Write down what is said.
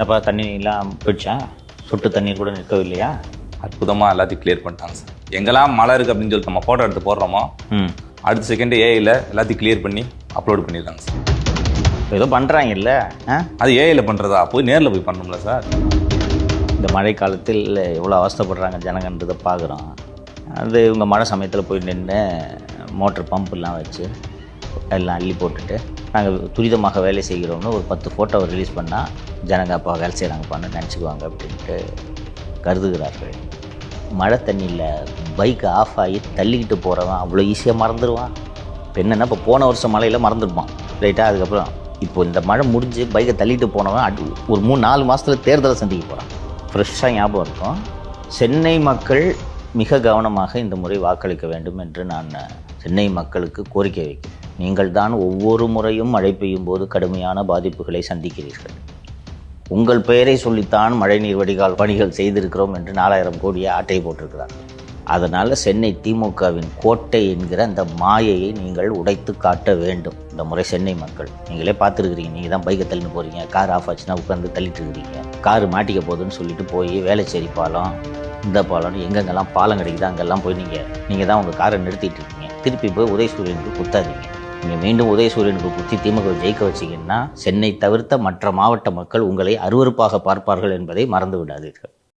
அப்போ தண்ணிலாம் போயிடுச்சா? சொட்டு தண்ணீர் கூட நிற்கவில்லையா? அற்புதமாக எல்லாத்தையும் கிளியர் பண்ணிட்டாங்க சார். எங்கெல்லாம் மழை இருக்குது அப்படின்னு சொல்லிட்டு நம்ம ஃபோட்டோ எடுத்து போடுறோமோ அடுத்த செகண்ட் ஏஐயில் எல்லாத்தையும் கிளியர் பண்ணி அப்லோட் பண்ணியிருக்காங்க சார். ஏதோ பண்ணுறாங்கல்ல, அது ஏஐயில் பண்ணுறதா? போய் நேரில் போய் பண்ணணும்ல சார். இந்த மழை காலத்தில் எவ்வளோ அவஸ்தைப்படுறாங்க ஜனங்கன்றதை பார்க்குறோம். அது இவங்க மழை சமயத்தில் போய் நின்று மோட்டர் பம்பெலாம் வச்சு எல்லாம் அள்ளி போட்டுட்டு நாங்கள் துரிதமாக வேலை செய்கிறோம்னு ஒரு 10 ஃபோட்டோவை ரிலீஸ் பண்ணால் ஜனங்க அப்பா வேலை செய்கிறாங்கப்பான்னு நினச்சிக்குவாங்க அப்படின்ட்டு கருதுகிறார்கள். மழை தண்ணியில் பைக் ஆஃப் ஆகி தள்ளிக்கிட்டு போகிறவன் அவ்வளோ ஈஸியாக மறந்துடுவான். இப்போ என்னென்னா, இப்போ போன வருஷம் மழையில் மறந்துடுப்பான் ரைட்டாக. அதுக்கப்புறம் இப்போ இந்த மழை முடிஞ்சு பைக்கை தள்ளிட்டு போனவன் ஒரு 3-4 மாதத்தில் தேர்தலை சந்திக்க போகிறான். ஃப்ரெஷ்ஷாக ஞாபகம் இருக்கும். சென்னை மக்கள் மிக கவனமாக இந்த முறை வாக்களிக்க வேண்டும் என்று நான் சென்னை மக்களுக்கு கோரிக்கை வைக்கிறேன். நீங்கள் தான் ஒவ்வொரு முறையும் மழை பெய்யும் போது கடுமையான பாதிப்புகளை சந்திக்கிறீர்கள். உங்கள் பெயரை சொல்லித்தான் மழைநீர் வடிகால் பணிகள் செய்திருக்கிறோம் என்று 4000 கோடியை ஆட்டை போட்டிருக்கிறார்கள். அதனால் சென்னை திமுகவின் கோட்டை என்கிற அந்த மாயையை நீங்கள் உடைத்து காட்ட வேண்டும். இந்த முறை சென்னை மக்கள் நீங்களே பார்த்துருக்கிறீங்க. நீங்கள் தான் பைக்கை தள்ளின்னு போகிறீங்க, கார் ஆஃப் ஆச்சுன்னா உட்காந்து தள்ளிட்டு இருக்கிறீங்க. கார் மாட்டிக்க போகுதுன்னு சொல்லிட்டு போய் வேளச்சேரி பாலம், இந்த பாலம், எங்கெங்கெல்லாம் பாலம் கிடைக்குது அங்கெல்லாம் போய் நீங்கள் தான் உங்கள் காரை நிறுத்திட்டு இருக்கீங்க. திருப்பி போய் உதயசூரியனுக்கு குத்தாதீங்க. நீங்கள் மீண்டும் உதயசூரியனுக்கு குத்தி திமுக ஜெயிக்க வச்சிங்கன்னா சென்னை தவிர்த்த மற்ற மாவட்ட மக்கள் உங்களை அருவருப்பாக பார்ப்பார்கள் என்பதை மறந்து விடாதீர்கள்.